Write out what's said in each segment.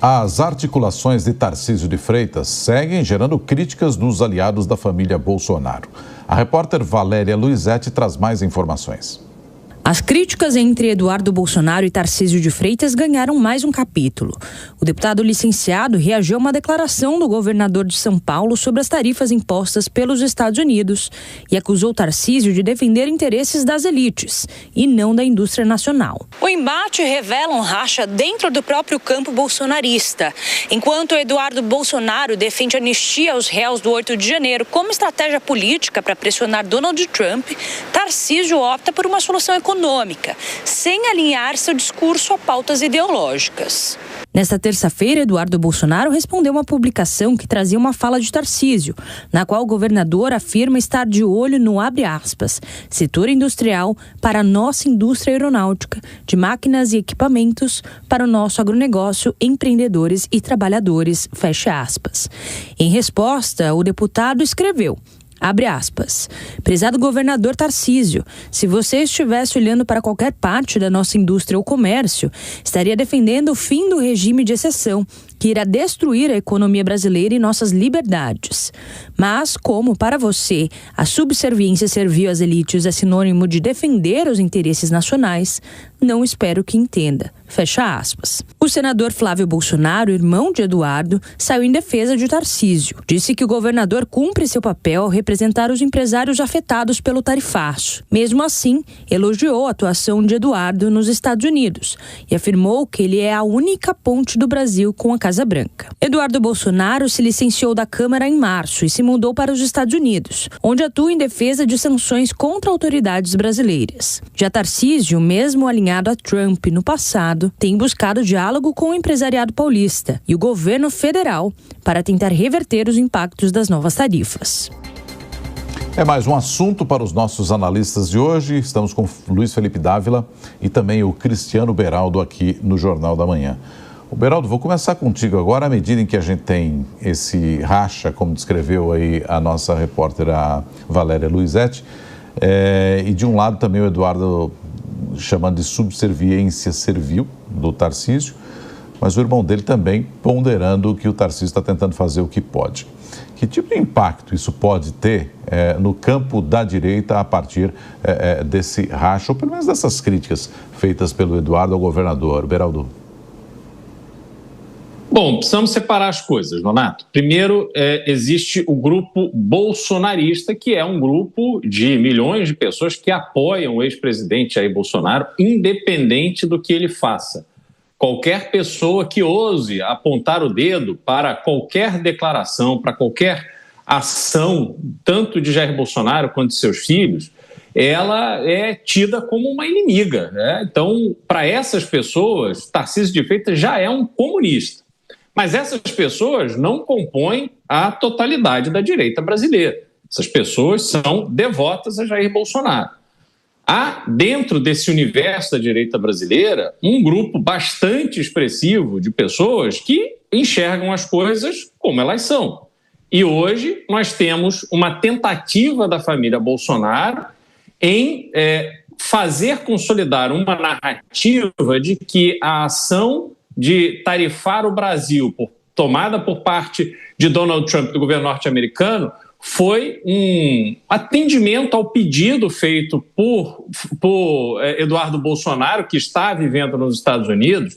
As articulações de Tarcísio de Freitas seguem gerando críticas dos aliados da família Bolsonaro. A repórter Valéria Luizetti traz mais informações. As críticas entre Eduardo Bolsonaro e Tarcísio de Freitas ganharam mais um capítulo. O deputado licenciado reagiu a uma declaração do governador de São Paulo sobre as tarifas impostas pelos Estados Unidos e acusou Tarcísio de defender interesses das elites e não da indústria nacional. O embate revela um racha dentro do próprio campo bolsonarista. Enquanto Eduardo Bolsonaro defende anistia aos réus do 8 de janeiro como estratégia política para pressionar Donald Trump, Tarcísio opta por uma solução econômica, sem alinhar seu discurso a pautas ideológicas. Nesta terça-feira, Eduardo Bolsonaro respondeu uma publicação que trazia uma fala de Tarcísio, na qual o governador afirma estar de olho no, abre aspas, setor industrial para a nossa indústria aeronáutica, de máquinas e equipamentos, para o nosso agronegócio, empreendedores e trabalhadores, fecha aspas. Em resposta, o deputado escreveu: abre aspas. Prezado governador Tarcísio, se você estivesse olhando para qualquer parte da nossa indústria ou comércio, estaria defendendo o fim do regime de exceção, que irá destruir a economia brasileira e nossas liberdades. Mas, como para você a subserviência servil às elites é sinônimo de defender os interesses nacionais, não espero que entenda. Fecha aspas. O senador Flávio Bolsonaro, irmão de Eduardo, saiu em defesa de Tarcísio. Disse que o governador cumpre seu papel ao representar os empresários afetados pelo tarifaço. Mesmo assim, elogiou a atuação de Eduardo nos Estados Unidos e afirmou que ele é a única ponte do Brasil com a Casa Branca. Eduardo Bolsonaro se licenciou da Câmara em março e se mudou para os Estados Unidos, onde atua em defesa de sanções contra autoridades brasileiras. Já Tarcísio, mesmo alinhado a Trump no passado, tem buscado diálogo com o empresariado paulista e o governo federal para tentar reverter os impactos das novas tarifas. É mais um assunto para os nossos analistas de hoje. Estamos com Luiz Felipe Dávila e também o Cristiano Beraldo aqui no Jornal da Manhã. O Beraldo, vou começar contigo agora, à medida em que a gente tem esse racha, como descreveu aí a nossa repórter, a Valéria Luizetti, e de um lado também o Eduardo chamando de subserviência servil do Tarcísio, mas o irmão dele também ponderando que o Tarcísio está tentando fazer o que pode. Que tipo de impacto isso pode ter no campo da direita a partir desse racha, ou pelo menos dessas críticas feitas pelo Eduardo ao governador? Beraldo. Bom, precisamos separar as coisas, Nonato. Primeiro, existe o grupo bolsonarista, que é um grupo de milhões de pessoas que apoiam o ex-presidente Jair Bolsonaro, independente do que ele faça. Qualquer pessoa que ouse apontar o dedo para qualquer declaração, para qualquer ação, tanto de Jair Bolsonaro quanto de seus filhos, ela é tida como uma inimiga, né? Então, para essas pessoas, Tarcísio de Freitas já é um comunista. Mas essas pessoas não compõem a totalidade da direita brasileira. Essas pessoas são devotas a Jair Bolsonaro. Há, dentro desse universo da direita brasileira, um grupo bastante expressivo de pessoas que enxergam as coisas como elas são. E hoje nós temos uma tentativa da família Bolsonaro em fazer consolidar uma narrativa de que a ação de tarifar o Brasil, tomada por parte de Donald Trump, do governo norte-americano, foi um atendimento ao pedido feito por Eduardo Bolsonaro, que está vivendo nos Estados Unidos,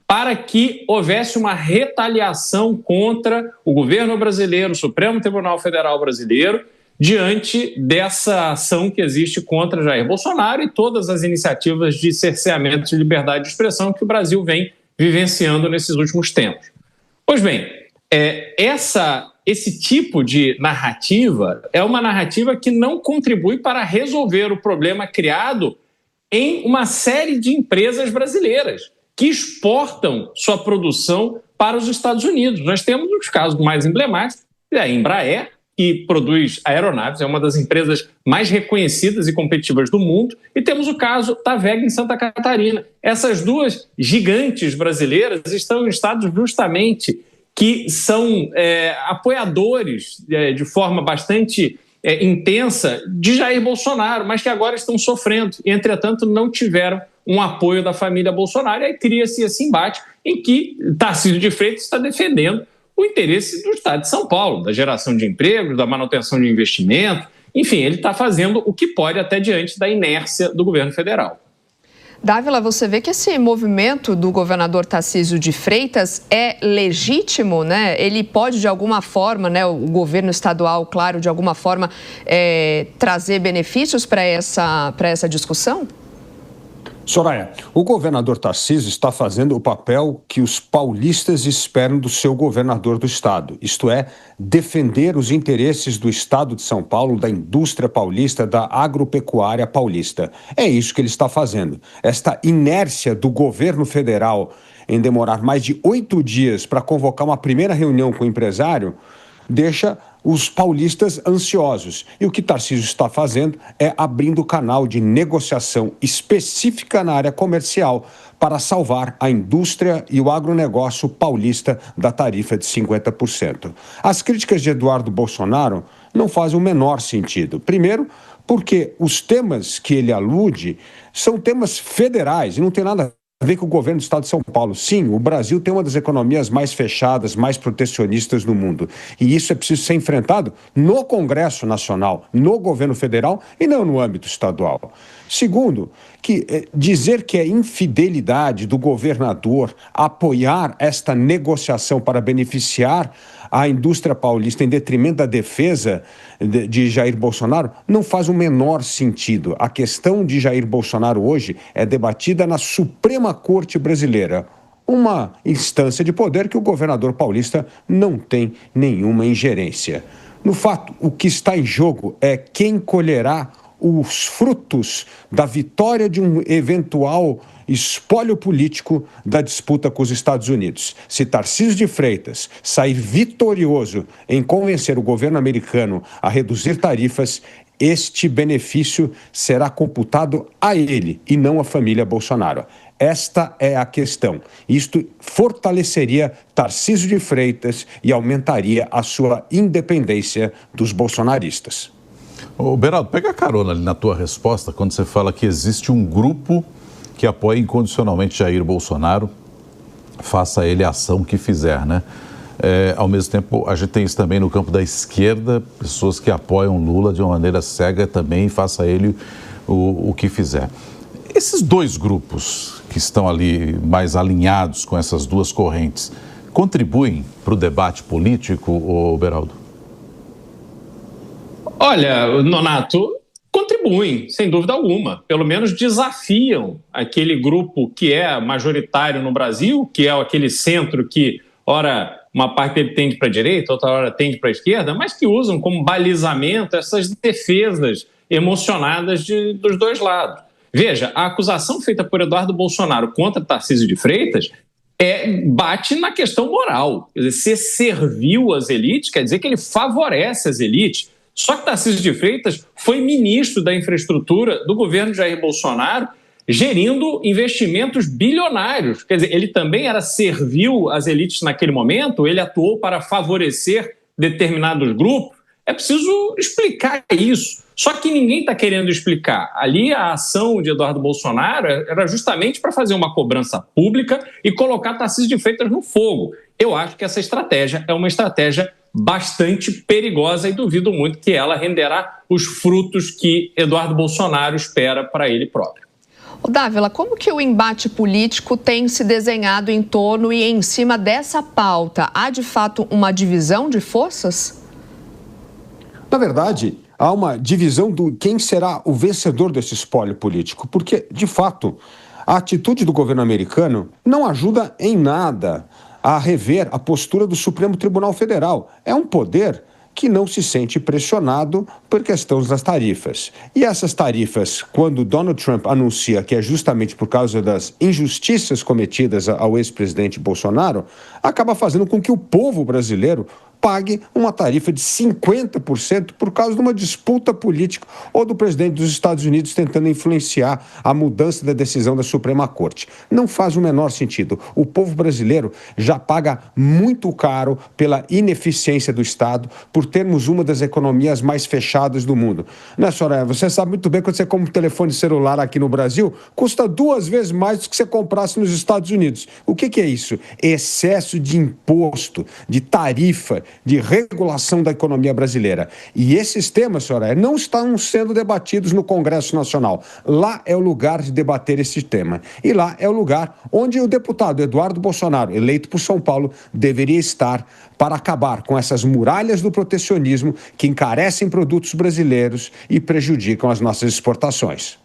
para que houvesse uma retaliação contra o governo brasileiro, o Supremo Tribunal Federal brasileiro, diante dessa ação que existe contra Jair Bolsonaro e todas as iniciativas de cerceamento de liberdade de expressão que o Brasil vem vivenciando nesses últimos tempos. Pois bem, esse tipo de narrativa é uma narrativa que não contribui para resolver o problema criado em uma série de empresas brasileiras que exportam sua produção para os Estados Unidos. Nós temos os casos mais emblemáticos, a Embraer, que produz aeronaves, é uma das empresas mais reconhecidas e competitivas do mundo, e temos o caso da WEG em Santa Catarina. Essas duas gigantes brasileiras estão em estados justamente que são apoiadores de forma bastante intensa de Jair Bolsonaro, mas que agora estão sofrendo e, entretanto, não tiveram um apoio da família Bolsonaro. E aí cria-se esse embate em que Tarcísio de Freitas está defendendo o interesse do Estado de São Paulo, da geração de empregos, da manutenção de investimento. Enfim, ele está fazendo o que pode até diante da inércia do governo federal. Dávila, você vê que esse movimento do governador Tarcísio de Freitas é legítimo, né? Ele pode, de alguma forma, né, o governo estadual, claro, de alguma forma, trazer benefícios para essa discussão? Soraya, o governador Tarcísio está fazendo o papel que os paulistas esperam do seu governador do estado, isto é, defender os interesses do estado de São Paulo, da indústria paulista, da agropecuária paulista. É isso que ele está fazendo. Esta inércia do governo federal em demorar mais de 8 dias para convocar uma primeira reunião com o empresário deixa os paulistas ansiosos. E o que Tarcísio está fazendo é abrindo canal de negociação específica na área comercial para salvar a indústria e o agronegócio paulista da tarifa de 50%. As críticas de Eduardo Bolsonaro não fazem o menor sentido. Primeiro, porque os temas que ele alude são temas federais e não tem nada a ver com o governo do estado de São Paulo. Sim, o Brasil tem uma das economias mais fechadas, mais protecionistas no mundo. E isso é preciso ser enfrentado no Congresso Nacional, no governo federal e não no âmbito estadual. Segundo, que dizer que é infidelidade do governador apoiar esta negociação para beneficiar a indústria paulista em detrimento da defesa de Jair Bolsonaro não faz o menor sentido. A questão de Jair Bolsonaro hoje é debatida na Suprema Corte Brasileira, uma instância de poder que o governador paulista não tem nenhuma ingerência. No fato, o que está em jogo é quem colherá os frutos da vitória de um eventual espólio político da disputa com os Estados Unidos. Se Tarcísio de Freitas sair vitorioso em convencer o governo americano a reduzir tarifas, este benefício será computado a ele e não à família Bolsonaro. Esta é a questão. Isto fortaleceria Tarcísio de Freitas e aumentaria a sua independência dos bolsonaristas. Ô, Beraldo, pega a carona ali na tua resposta quando você fala que existe um grupo que apoia incondicionalmente Jair Bolsonaro, faça ele a ação que fizer, né? Ao mesmo tempo, a gente tem isso também no campo da esquerda, pessoas que apoiam Lula de uma maneira cega também, faça ele o que fizer. Esses dois grupos que estão ali mais alinhados com essas duas correntes, contribuem para o debate político, ô Beraldo? Olha, Nonato, contribuem, sem dúvida alguma. Pelo menos desafiam aquele grupo que é majoritário no Brasil, que é aquele centro que, ora, uma parte dele tende para a direita, outra hora tende para a esquerda, mas que usam como balizamento essas defesas emocionadas dos dois lados. Veja, a acusação feita por Eduardo Bolsonaro contra Tarcísio de Freitas bate na questão moral. Quer dizer, ser servil às elites quer dizer que ele favorece as elites. Só que Tarcísio de Freitas foi ministro da infraestrutura do governo de Jair Bolsonaro, gerindo investimentos bilionários. Quer dizer, ele também era servil às elites naquele momento, ele atuou para favorecer determinados grupos. É preciso explicar isso. Só que ninguém está querendo explicar. Ali a ação de Eduardo Bolsonaro era justamente para fazer uma cobrança pública e colocar Tarcísio de Freitas no fogo. Eu acho que essa estratégia é uma estratégia bastante perigosa e duvido muito que ela renderá os frutos que Eduardo Bolsonaro espera para ele próprio. Dávila, como que o embate político tem se desenhado em torno e em cima dessa pauta? Há, de fato, uma divisão de forças? Na verdade, há uma divisão do quem será o vencedor desse espólio político, porque, de fato, a atitude do governo americano não ajuda em nada a rever a postura do Supremo Tribunal Federal. É um poder que não se sente pressionado por questões das tarifas. E essas tarifas, quando Donald Trump anuncia que é justamente por causa das injustiças cometidas ao ex-presidente Bolsonaro, acaba fazendo com que o povo brasileiro pague uma tarifa de 50% por causa de uma disputa política ou do presidente dos Estados Unidos tentando influenciar a mudança da decisão da Suprema Corte. Não faz o menor sentido. O povo brasileiro já paga muito caro pela ineficiência do Estado, por termos uma das economias mais fechadas do mundo. Né, Soraya? Você sabe muito bem, quando você compra um telefone celular aqui no Brasil, custa 2 vezes mais do que você comprasse nos Estados Unidos. O que é isso? Excesso de imposto, de tarifa, de regulação da economia brasileira. E esses temas, Soraya, não estão sendo debatidos no Congresso Nacional. Lá é o lugar de debater esse tema. E lá é o lugar onde o deputado Eduardo Bolsonaro, eleito por São Paulo, deveria estar para acabar com essas muralhas do protecionismo que encarecem produtos brasileiros e prejudicam as nossas exportações.